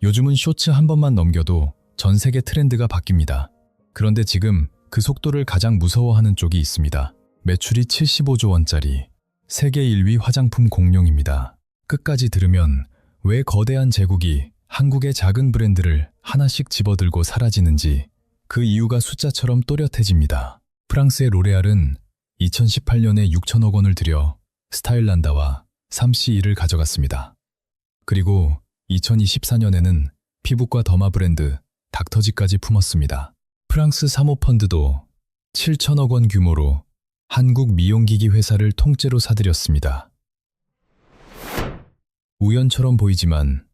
요즘은 쇼츠 한 번만 넘겨도 전 세계 트렌드가 바뀝니다. 그런데 지금 그 속도를 가장 무서워하는 쪽이 있습니다. 매출이 75조 원짜리 세계 1위 화장품 공룡입니다. 끝까지 들으면 왜 거대한 제국이 한국의 작은 브랜드를 하나씩 집어들고 사라지는지 그 이유가 숫자처럼 또렷해집니다. 프랑스의 로레알은 2018년에 6천억 원을 들여 스타일란다와 3C1을 가져갔습니다. 그리고 2024년에는 피부과 더마 브랜드 닥터지까지 품었습니다. 프랑스 사모펀드도 7천억 원 규모로 한국 미용기기 회사를 통째로 사들였습니다. 우연처럼 보이지만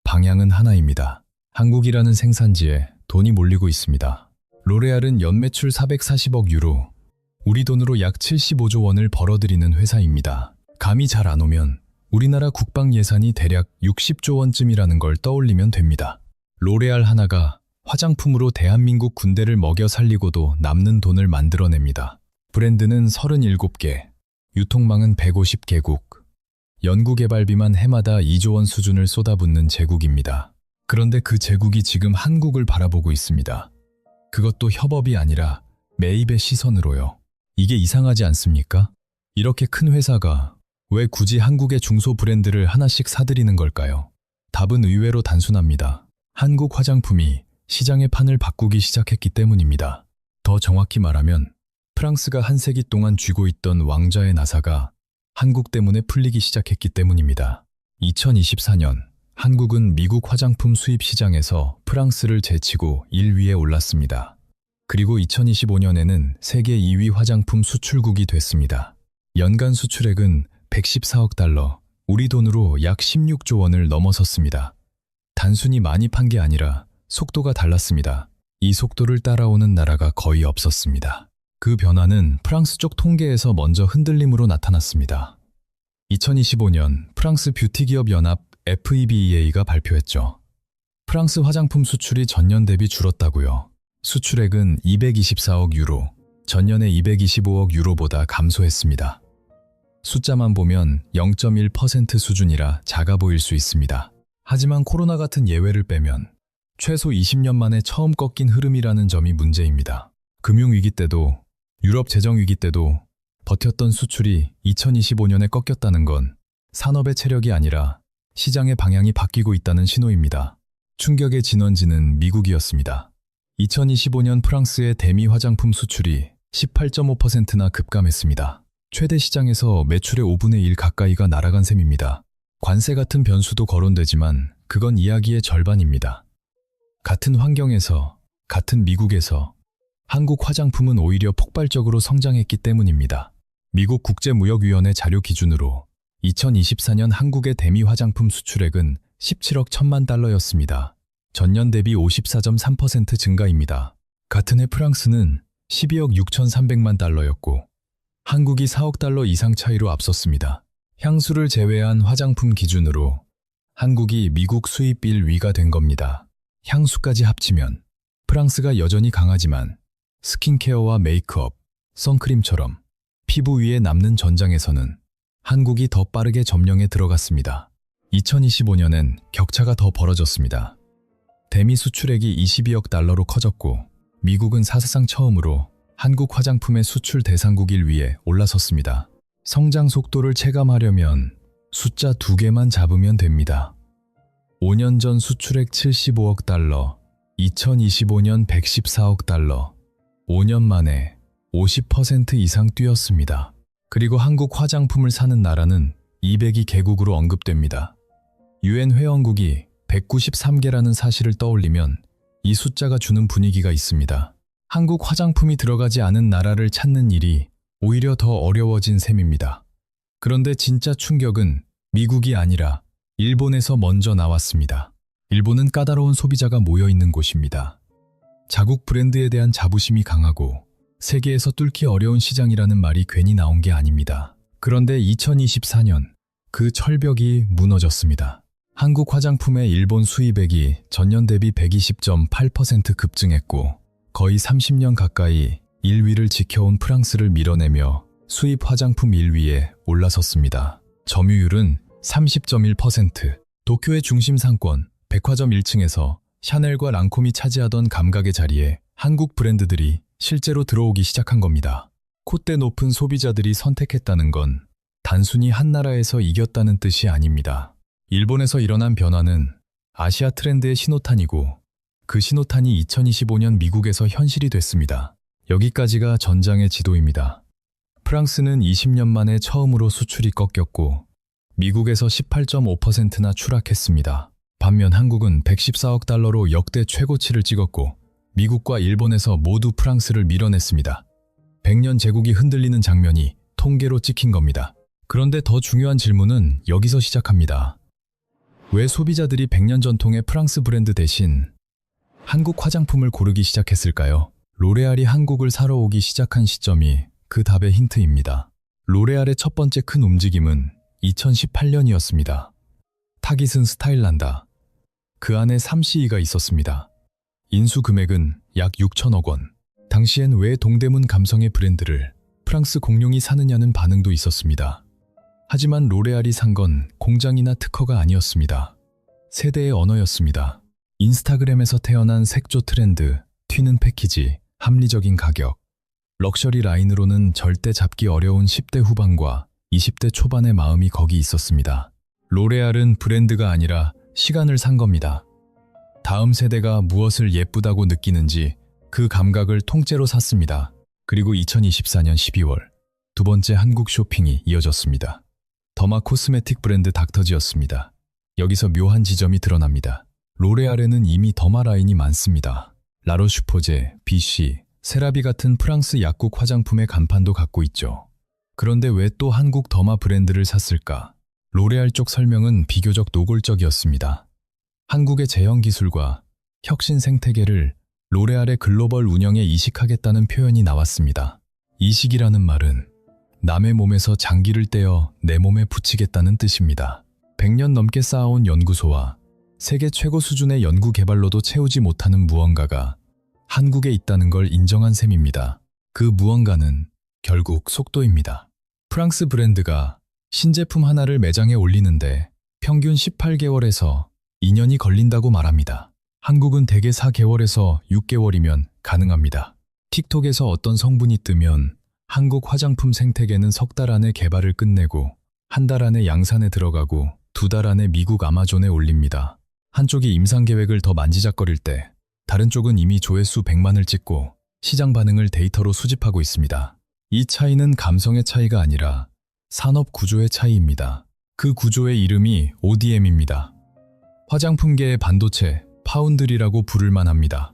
방향은 하나입니다. 한국이라는 생산지에 돈이 몰리고 있습니다. 로레알은 연매출 440억 유로, 우리 돈으로 약 75조 원을 벌어들이는 회사입니다. 감이 잘 안 오면 우리나라 국방 예산이 대략 60조 원쯤이라는 걸 떠올리면 됩니다. 로레알 하나가 화장품으로 대한민국 군대를 먹여 살리고도 남는 돈을 만들어냅니다. 브랜드는 37개, 유통망은 150개국, 연구개발비만 해마다 2조 원 수준을 쏟아붓는 제국입니다. 그런데 그 제국이 지금 한국을 바라보고 있습니다. 그것도 협업이 아니라 매입의 시선으로요. 이게 이상하지 않습니까? 이렇게 큰 회사가 왜 굳이 한국의 중소 브랜드를 하나씩 사들이는 걸까요? 답은 의외로 단순합니다. 한국 화장품이 시장의 판을 바꾸기 시작했기 때문입니다. 더 정확히 말하면 프랑스가 한 세기 동안 쥐고 있던 왕좌의 나사가 한국 때문에 풀리기 시작했기 때문입니다. 2024년 한국은 미국 화장품 수입 시장에서 프랑스를 제치고 1위에 올랐습니다. 그리고 2025년에는 세계 2위 화장품 수출국이 됐습니다. 연간 수출액은 114억 달러, 우리 돈으로 약 16조 원을 넘어섰습니다. 단순히 많이 판 게 아니라 속도가 달랐습니다. 이 속도를 따라오는 나라가 거의 없었습니다. 그 변화는 프랑스 쪽 통계에서 먼저 흔들림으로 나타났습니다. 2025년 프랑스 뷰티기업 연합 FEBEA가 발표했죠. 프랑스 화장품 수출이 전년 대비 줄었다고요. 수출액은 224억 유로, 전년에 225억 유로보다 감소했습니다. 숫자만 보면 0.1% 수준이라 작아 보일 수 있습니다. 하지만 코로나 같은 예외를 빼면 최소 20년 만에 처음 꺾인 흐름이라는 점이 문제입니다. 금융위기 때도 유럽 재정위기 때도 버텼던 수출이 2025년에 꺾였다는 건 산업의 체력이 아니라 시장의 방향이 바뀌고 있다는 신호입니다. 충격의 진원지는 미국이었습니다. 2025년 프랑스의 대미 화장품 수출이 18.5%나 급감했습니다. 최대 시장에서 매출의 5분의 1 가까이가 날아간 셈입니다. 관세 같은 변수도 거론되지만 그건 이야기의 절반입니다. 같은 환경에서, 같은 미국에서 한국 화장품은 오히려 폭발적으로 성장했기 때문입니다. 미국 국제무역위원회 자료 기준으로 2024년 한국의 대미 화장품 수출액은 17억 1천만 달러였습니다. 전년 대비 54.3% 증가입니다. 같은 해 프랑스는 12억 6,300만 달러였고 한국이 4억 달러 이상 차이로 앞섰습니다. 향수를 제외한 화장품 기준으로 한국이 미국 수입 1위가 된 겁니다. 향수까지 합치면 프랑스가 여전히 강하지만 스킨케어와 메이크업, 선크림처럼 피부 위에 남는 전장에서는 한국이 더 빠르게 점령에 들어갔습니다. 2025년엔 격차가 더 벌어졌습니다. 대미 수출액이 22억 달러로 커졌고 미국은 사사상 처음으로 한국 화장품의 수출 대상국 1위에 올라섰습니다. 성장 속도를 체감하려면 숫자 2개만 잡으면 됩니다. 5년 전 수출액 75억 달러, 2025년 114억 달러, 5년 만에 50% 이상 뛰었습니다. 그리고 한국 화장품을 사는 나라는 202개국으로 언급됩니다. UN 회원국이 193개라는 사실을 떠올리면 이 숫자가 주는 분위기가 있습니다. 한국 화장품이 들어가지 않은 나라를 찾는 일이 오히려 더 어려워진 셈입니다. 그런데 진짜 충격은 미국이 아니라 일본에서 먼저 나왔습니다. 일본은 까다로운 소비자가 모여있는 곳입니다. 자국 브랜드에 대한 자부심이 강하고 세계에서 뚫기 어려운 시장이라는 말이 괜히 나온 게 아닙니다. 그런데 2024년 그 철벽이 무너졌습니다. 한국 화장품의 일본 수입액이 전년 대비 120.8% 급증했고 거의 30년 가까이 1위를 지켜온 프랑스를 밀어내며 수입 화장품 1위에 올라섰습니다. 점유율은 30.1%, 도쿄의 중심 상권 백화점 1층에서 샤넬과 랑콤이 차지하던 감각의 자리에 한국 브랜드들이 실제로 들어오기 시작한 겁니다. 콧대 높은 소비자들이 선택했다는 건 단순히 한 나라에서 이겼다는 뜻이 아닙니다. 일본에서 일어난 변화는 아시아 트렌드의 신호탄이고 그 신호탄이 2025년 미국에서 현실이 됐습니다. 여기까지가 전장의 지도입니다. 프랑스는 20년 만에 처음으로 수출이 꺾였고 미국에서 18.5%나 추락했습니다. 반면 한국은 114억 달러로 역대 최고치를 찍었고 미국과 일본에서 모두 프랑스를 밀어냈습니다. 100년 제국이 흔들리는 장면이 통계로 찍힌 겁니다. 그런데 더 중요한 질문은 여기서 시작합니다. 왜 소비자들이 100년 전통의 프랑스 브랜드 대신 한국 화장품을 고르기 시작했을까요? 로레알이 한국을 사러 오기 시작한 시점이 그 답의 힌트입니다. 로레알의 첫 번째 큰 움직임은 2018년이었습니다. 타깃은 스타일난다. 그 안에 3CE가 있었습니다. 인수 금액은 약 6천억 원. 당시엔 왜 동대문 감성의 브랜드를 프랑스 공룡이 사느냐는 반응도 있었습니다. 하지만 로레알이 산 건 공장이나 특허가 아니었습니다. 세대의 언어였습니다. 인스타그램에서 태어난 색조 트렌드, 튀는 패키지, 합리적인 가격. 럭셔리 라인으로는 절대 잡기 어려운 10대 후반과 20대 초반의 마음이 거기 있었습니다. 로레알은 브랜드가 아니라 시간을 산 겁니다. 다음 세대가 무엇을 예쁘다고 느끼는지 그 감각을 통째로 샀습니다. 그리고 2024년 12월 두 번째 한국 쇼핑이 이어졌습니다. 더마 코스메틱 브랜드 닥터지였습니다. 여기서 묘한 지점이 드러납니다. 로레알에는 이미 더마 라인이 많습니다. 라로슈포제, 비쉬, 세라비 같은 프랑스 약국 화장품의 간판도 갖고 있죠. 그런데 왜 또 한국 더마 브랜드를 샀을까? 로레알 쪽 설명은 비교적 노골적이었습니다. 한국의 제형 기술과 혁신 생태계를 로레알의 글로벌 운영에 이식하겠다는 표현이 나왔습니다. 이식이라는 말은 남의 몸에서 장기를 떼어 내 몸에 붙이겠다는 뜻입니다. 100년 넘게 쌓아온 연구소와 세계 최고 수준의 연구 개발로도 채우지 못하는 무언가가 한국에 있다는 걸 인정한 셈입니다. 그 무언가는 결국 속도입니다. 프랑스 브랜드가 신제품 하나를 매장에 올리는데 평균 18개월에서 2년이 걸린다고 말합니다. 한국은 대개 4개월에서 6개월이면 가능합니다. 틱톡에서 어떤 성분이 뜨면 한국 화장품 생태계는 석 달 안에 개발을 끝내고 한 달 안에 양산에 들어가고 2달 안에 미국 아마존에 올립니다. 한쪽이 임상 계획을 더 만지작거릴 때 다른 쪽은 이미 조회수 100만을 찍고 시장 반응을 데이터로 수집하고 있습니다. 이 차이는 감성의 차이가 아니라 산업 구조의 차이입니다. 그 구조의 이름이 ODM입니다. 화장품계의 반도체, 파운드리라고 부를만 합니다.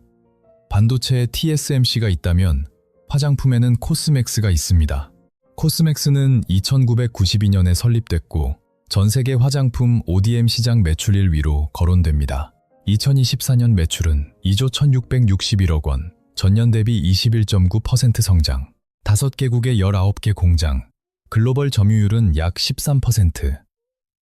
반도체에 TSMC가 있다면 화장품에는 코스맥스가 있습니다. 코스맥스는 2992년에 설립됐고 전 세계 화장품 ODM 시장 매출 1위로 거론됩니다. 2024년 매출은 2조 1661억 원, 전년 대비 21.9% 성장, 5개국의 19개 공장, 글로벌 점유율은 약 13%.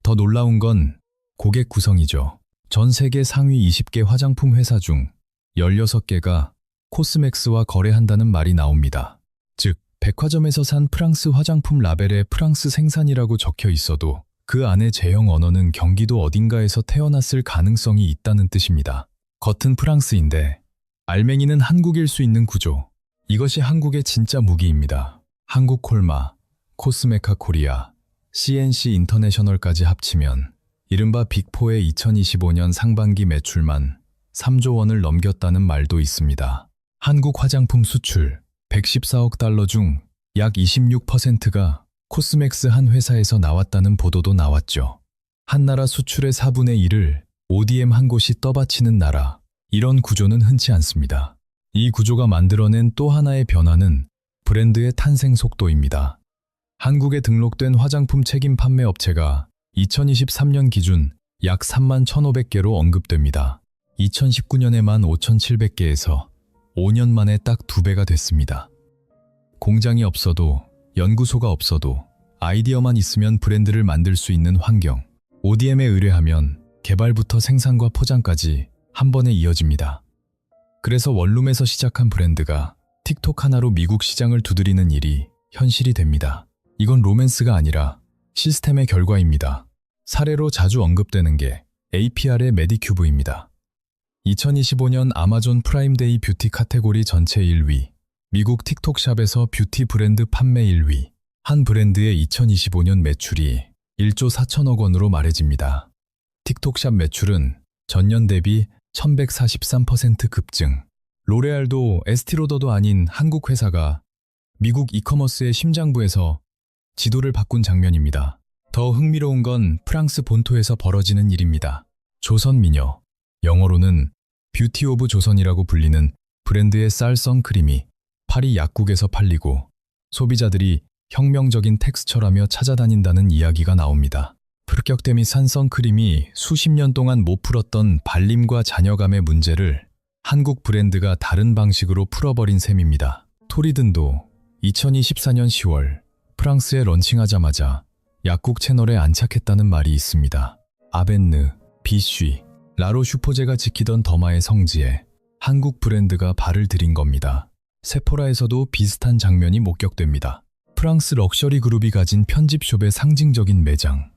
더 놀라운 건 고객 구성이죠. 전 세계 상위 20개 화장품 회사 중 16개가 코스맥스와 거래한다는 말이 나옵니다. 즉, 백화점에서 산 프랑스 화장품 라벨에 프랑스 생산이라고 적혀 있어도 그 안의 제형 언어는 경기도 어딘가에서 태어났을 가능성이 있다는 뜻입니다. 겉은 프랑스인데 알맹이는 한국일 수 있는 구조. 이것이 한국의 진짜 무기입니다. 한국 콜마, 코스메카 코리아, CNC 인터내셔널까지 합치면 이른바 빅4의 2025년 상반기 매출만 3조 원을 넘겼다는 말도 있습니다. 한국 화장품 수출 114억 달러 중 약 26%가 코스맥스 한 회사에서 나왔다는 보도도 나왔죠. 한 나라 수출의 4분의 1을 ODM 한 곳이 떠받치는 나라, 이런 구조는 흔치 않습니다. 이 구조가 만들어낸 또 하나의 변화는 브랜드의 탄생 속도입니다. 한국에 등록된 화장품 책임 판매 업체가 2023년 기준 약 3만 1,500개로 언급됩니다. 2019년에만 5,700개에서 5년 만에 딱 2배가 됐습니다. 공장이 없어도, 연구소가 없어도 아이디어만 있으면 브랜드를 만들 수 있는 환경. ODM에 의뢰하면 개발부터 생산과 포장까지 한 번에 이어집니다. 그래서 원룸에서 시작한 브랜드가 틱톡 하나로 미국 시장을 두드리는 일이 현실이 됩니다. 이건 로맨스가 아니라 시스템의 결과입니다. 사례로 자주 언급되는 게 APR의 메디큐브입니다. 2025년 아마존 프라임데이 뷰티 카테고리 전체 1위, 미국 틱톡샵에서 뷰티 브랜드 판매 1위, 한 브랜드의 2025년 매출이 1조 4천억 원으로 말해집니다. 틱톡샵 매출은 전년 대비 1143% 급증. 로레알도 에스티로더도 아닌 한국 회사가 미국 이커머스의 심장부에서 지도를 바꾼 장면입니다. 더 흥미로운 건 프랑스 본토에서 벌어지는 일입니다. 조선미녀, 영어로는 뷰티 오브 조선이라고 불리는 브랜드의 쌀 선크림이 파리 약국에서 팔리고 소비자들이 혁명적인 텍스처라며 찾아다닌다는 이야기가 나옵니다. 흡격됨이 산 선크림이 수십 년 동안 못 풀었던 발림과 잔여감의 문제를 한국 브랜드가 다른 방식으로 풀어버린 셈입니다. 토리든도 2024년 10월 프랑스에 런칭하자마자 약국 채널에 안착했다는 말이 있습니다. 아벤느, 비쉬, 라로슈포제가 지키던 더마의 성지에 한국 브랜드가 발을 들인 겁니다. 세포라에서도 비슷한 장면이 목격됩니다. 프랑스 럭셔리 그룹이 가진 편집숍의 상징적인 매장,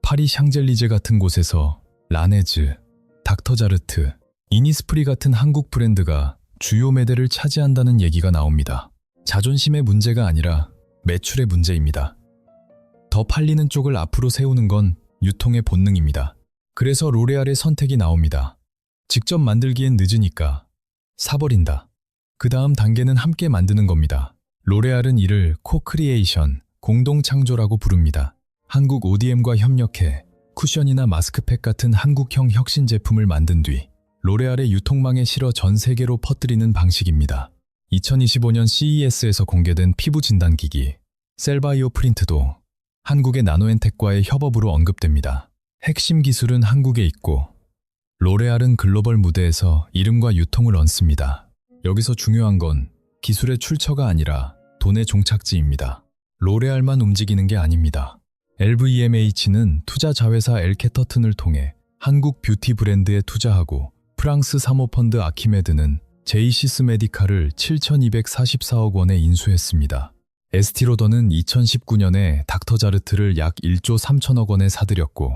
파리 샹젤리제 같은 곳에서 라네즈, 닥터자르트, 이니스프리 같은 한국 브랜드가 주요 매대를 차지한다는 얘기가 나옵니다. 자존심의 문제가 아니라 매출의 문제입니다. 더 팔리는 쪽을 앞으로 세우는 건 유통의 본능입니다. 그래서 로레알의 선택이 나옵니다. 직접 만들기엔 늦으니까 사버린다. 그 다음 단계는 함께 만드는 겁니다. 로레알은 이를 코크리에이션, 공동창조라고 부릅니다. 한국 ODM과 협력해 쿠션이나 마스크팩 같은 한국형 혁신 제품을 만든 뒤 로레알의 유통망에 실어 전 세계로 퍼뜨리는 방식입니다. 2025년 CES에서 공개된 피부 진단기기 셀바이오 프린트도 한국의 나노엔텍과의 협업으로 언급됩니다. 핵심 기술은 한국에 있고 로레알은 글로벌 무대에서 이름과 유통을 얹습니다. 여기서 중요한 건 기술의 출처가 아니라 돈의 종착지입니다. 로레알만 움직이는 게 아닙니다. LVMH는 투자 자회사 엘케터튼을 통해 한국 뷰티 브랜드에 투자하고 프랑스 사모펀드 아키메드는 제이시스 메디칼을 7,244억 원에 인수했습니다. 에스티로더는 2019년에 닥터자르트를 약 1조 3천억 원에 사들였고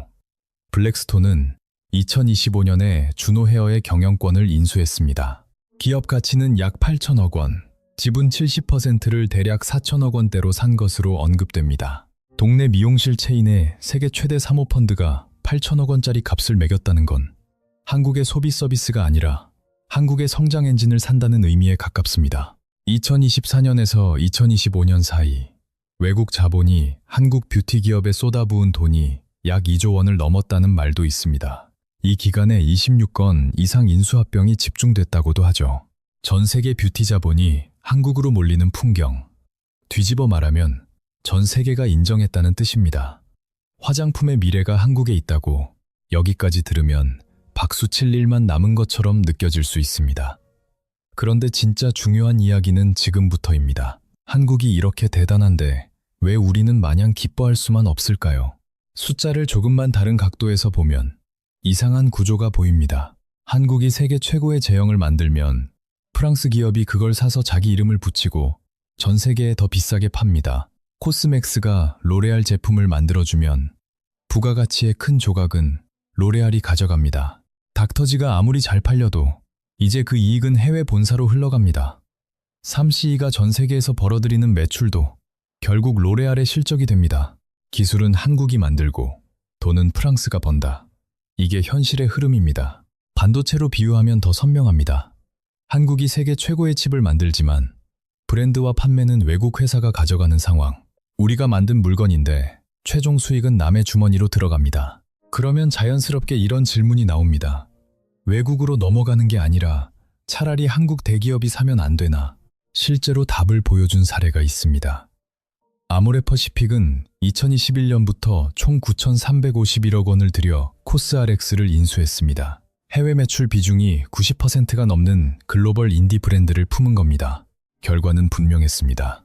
블랙스톤은 2025년에 주노헤어의 경영권을 인수했습니다. 기업 가치는 약 8천억 원, 지분 70%를 대략 4천억 원대로 산 것으로 언급됩니다. 동네 미용실 체인의 세계 최대 사모펀드가 8천억 원짜리 값을 매겼다는 건 한국의 소비 서비스가 아니라 한국의 성장 엔진을 산다는 의미에 가깝습니다. 2024년에서 2025년 사이 외국 자본이 한국 뷰티 기업에 쏟아부은 돈이 약 2조 원을 넘었다는 말도 있습니다. 이 기간에 26건 이상 인수합병이 집중됐다고도 하죠. 전 세계 뷰티 자본이 한국으로 몰리는 풍경. 뒤집어 말하면 전 세계가 인정했다는 뜻입니다. 화장품의 미래가 한국에 있다고 여기까지 들으면 박수 칠 일만 남은 것처럼 느껴질 수 있습니다. 그런데 진짜 중요한 이야기는 지금부터입니다. 한국이 이렇게 대단한데 왜 우리는 마냥 기뻐할 수만 없을까요? 숫자를 조금만 다른 각도에서 보면 이상한 구조가 보입니다. 한국이 세계 최고의 제형을 만들면 프랑스 기업이 그걸 사서 자기 이름을 붙이고 전 세계에 더 비싸게 팝니다. 코스맥스가 로레알 제품을 만들어주면 부가가치의 큰 조각은 로레알이 가져갑니다. 닥터지가 아무리 잘 팔려도 이제 그 이익은 해외 본사로 흘러갑니다. 3CE가 전 세계에서 벌어들이는 매출도 결국 로레알의 실적이 됩니다. 기술은 한국이 만들고 돈은 프랑스가 번다. 이게 현실의 흐름입니다. 반도체로 비유하면 더 선명합니다. 한국이 세계 최고의 칩을 만들지만 브랜드와 판매는 외국 회사가 가져가는 상황. 우리가 만든 물건인데 최종 수익은 남의 주머니로 들어갑니다. 그러면 자연스럽게 이런 질문이 나옵니다. 외국으로 넘어가는 게 아니라 차라리 한국 대기업이 사면 안 되나? 실제로 답을 보여준 사례가 있습니다. 아모레퍼시픽은 2021년부터 총 9,351억 원을 들여 코스RX를 인수했습니다. 해외 매출 비중이 90%가 넘는 글로벌 인디 브랜드를 품은 겁니다. 결과는 분명했습니다.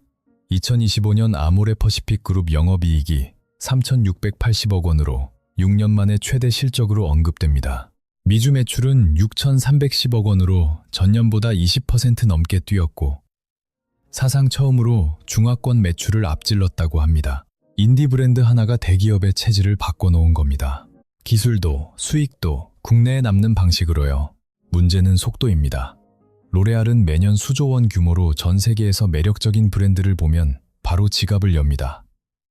2025년 아모레퍼시픽 그룹 영업이익이 3,680억 원으로 6년 만에 최대 실적으로 언급됩니다. 미주 매출은 6,310억 원으로 전년보다 20% 넘게 뛰었고 사상 처음으로 중화권 매출을 앞질렀다고 합니다. 인디 브랜드 하나가 대기업의 체질을 바꿔놓은 겁니다. 기술도 수익도 국내에 남는 방식으로요. 문제는 속도입니다. 로레알은 매년 수조 원 규모로 전 세계에서 매력적인 브랜드를 보면 바로 지갑을 엽니다.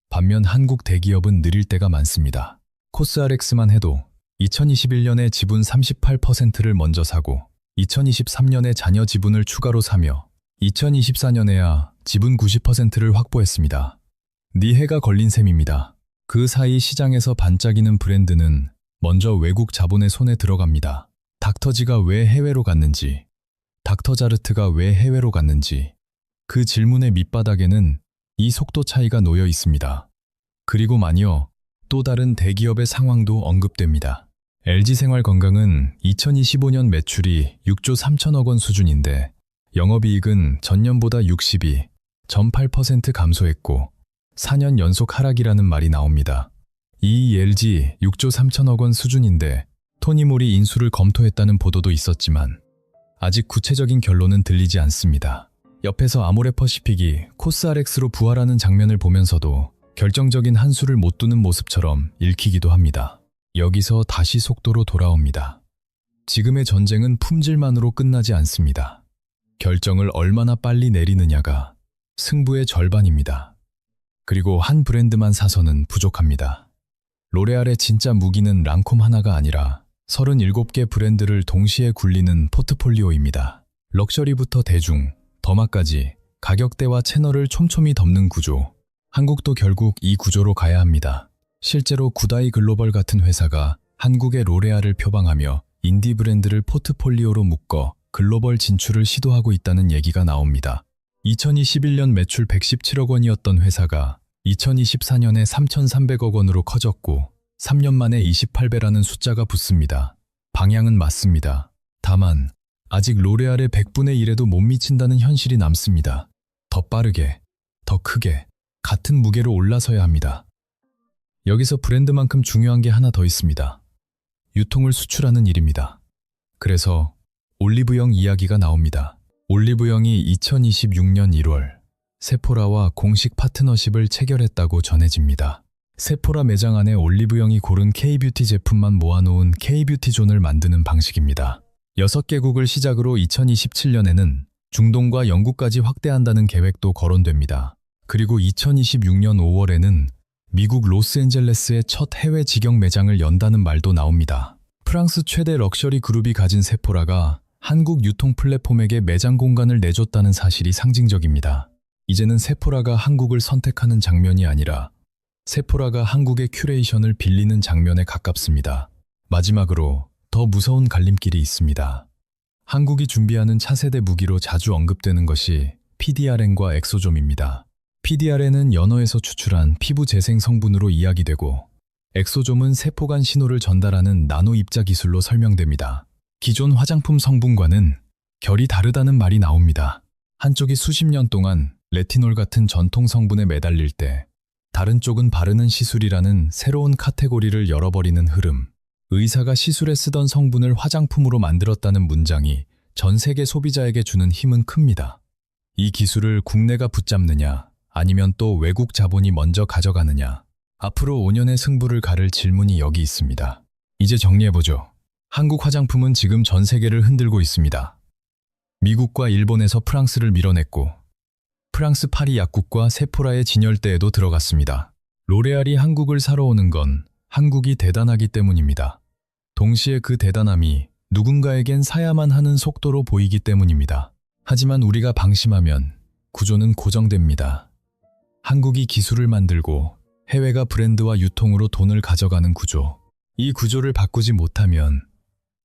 반면 한국 대기업은 느릴 때가 많습니다. 코스RX만 해도 2021년에 지분 38%를 먼저 사고 2023년에 잔여 지분을 추가로 사며 2024년에야 지분 90%를 확보했습니다. 네 해가 걸린 셈입니다. 그 사이 시장에서 반짝이는 브랜드는 먼저 외국 자본의 손에 들어갑니다. 닥터지가 왜 해외로 갔는지, 닥터자르트가 왜 해외로 갔는지, 그 질문의 밑바닥에는 이 속도 차이가 놓여 있습니다. 그리고 마니어 또 다른 대기업의 상황도 언급됩니다. LG생활건강은 2025년 매출이 6조 3천억 원 수준인데 영업이익은 전년보다 62.8% 감소했고 4년 연속 하락이라는 말이 나옵니다. 이 LG 6조 3천억 원 수준인데 토니모리 인수를 검토했다는 보도도 있었지만 아직 구체적인 결론은 들리지 않습니다. 옆에서 아모레퍼시픽이 코스RX로 부활하는 장면을 보면서도 결정적인 한 수를 못 두는 모습처럼 읽히기도 합니다. 여기서 다시 속도로 돌아옵니다. 지금의 전쟁은 품질만으로 끝나지 않습니다. 결정을 얼마나 빨리 내리느냐가 승부의 절반입니다. 그리고 한 브랜드만 사서는 부족합니다. 로레알의 진짜 무기는 랑콤 하나가 아니라 37개 브랜드를 동시에 굴리는 포트폴리오입니다. 럭셔리부터 대중, 더마까지 가격대와 채널을 촘촘히 덮는 구조. 한국도 결국 이 구조로 가야 합니다. 실제로 구다이 글로벌 같은 회사가 한국의 로레알을 표방하며 인디 브랜드를 포트폴리오로 묶어 글로벌 진출을 시도하고 있다는 얘기가 나옵니다. 2021년 매출 117억 원이었던 회사가 2024년에 3,300억 원으로 커졌고 3년 만에 28배라는 숫자가 붙습니다. 방향은 맞습니다. 다만 아직 로레알의 100분의 1에도 못 미친다는 현실이 남습니다. 더 빠르게, 더 크게, 같은 무게로 올라서야 합니다. 여기서 브랜드만큼 중요한 게 하나 더 있습니다. 유통을 수출하는 일입니다. 그래서 올리브영 이야기가 나옵니다. 올리브영이 2026년 1월 세포라와 공식 파트너십을 체결했다고 전해집니다. 세포라 매장 안에 올리브영이 고른 K-뷰티 제품만 모아놓은 K-뷰티존을 만드는 방식입니다. 6개국을 시작으로 2027년에는 중동과 영국까지 확대한다는 계획도 거론됩니다. 그리고 2026년 5월에는 미국 로스앤젤레스의 첫 해외 직영 매장을 연다는 말도 나옵니다. 프랑스 최대 럭셔리 그룹이 가진 세포라가 한국 유통 플랫폼에게 매장 공간을 내줬다는 사실이 상징적입니다. 이제는 세포라가 한국을 선택하는 장면이 아니라 세포라가 한국의 큐레이션을 빌리는 장면에 가깝습니다. 마지막으로 더 무서운 갈림길이 있습니다. 한국이 준비하는 차세대 무기로 자주 언급되는 것이 PDRN과 엑소좀입니다. PDRN은 연어에서 추출한 피부 재생 성분으로 이야기되고 엑소좀은 세포간 신호를 전달하는 나노 입자 기술로 설명됩니다. 기존 화장품 성분과는 결이 다르다는 말이 나옵니다. 한쪽이 수십 년 동안 레티놀 같은 전통 성분에 매달릴 때 다른 쪽은 바르는 시술이라는 새로운 카테고리를 열어버리는 흐름. 의사가 시술에 쓰던 성분을 화장품으로 만들었다는 문장이 전 세계 소비자에게 주는 힘은 큽니다. 이 기술을 국내가 붙잡느냐 아니면 또 외국 자본이 먼저 가져가느냐. 앞으로 5년의 승부를 가를 질문이 여기 있습니다. 이제 정리해보죠. 한국 화장품은 지금 전 세계를 흔들고 있습니다. 미국과 일본에서 프랑스를 밀어냈고 프랑스 파리 약국과 세포라의 진열대에도 들어갔습니다. 로레알이 한국을 사러 오는 건 한국이 대단하기 때문입니다. 동시에 그 대단함이 누군가에겐 사야만 하는 속도로 보이기 때문입니다. 하지만 우리가 방심하면 구조는 고정됩니다. 한국이 기술을 만들고 해외가 브랜드와 유통으로 돈을 가져가는 구조. 이 구조를 바꾸지 못하면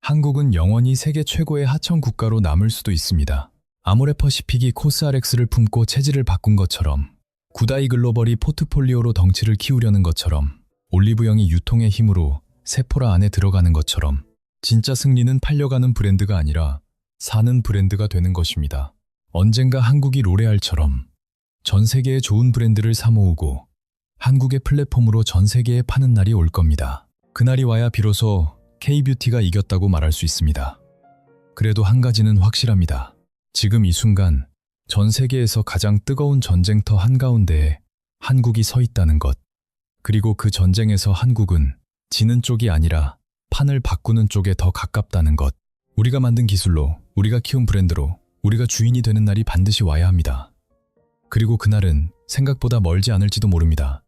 한국은 영원히 세계 최고의 하청 국가로 남을 수도 있습니다. 아모레퍼시픽이 코스RX를 품고 체질을 바꾼 것처럼 구다이 글로벌이 포트폴리오로 덩치를 키우려는 것처럼 올리브영이 유통의 힘으로 세포라 안에 들어가는 것처럼 진짜 승리는 팔려가는 브랜드가 아니라 사는 브랜드가 되는 것입니다. 언젠가 한국이 로레알처럼 전 세계의 좋은 브랜드를 사모으고 한국의 플랫폼으로 전 세계에 파는 날이 올 겁니다. 그날이 와야 비로소 K-뷰티가 이겼다고 말할 수 있습니다. 그래도 한 가지는 확실합니다. 지금 이 순간 전 세계에서 가장 뜨거운 전쟁터 한가운데에 한국이 서 있다는 것. 그리고 그 전쟁에서 한국은 지는 쪽이 아니라 판을 바꾸는 쪽에 더 가깝다는 것. 우리가 만든 기술로, 우리가 키운 브랜드로, 우리가 주인이 되는 날이 반드시 와야 합니다. 그리고 그날은 생각보다 멀지 않을지도 모릅니다.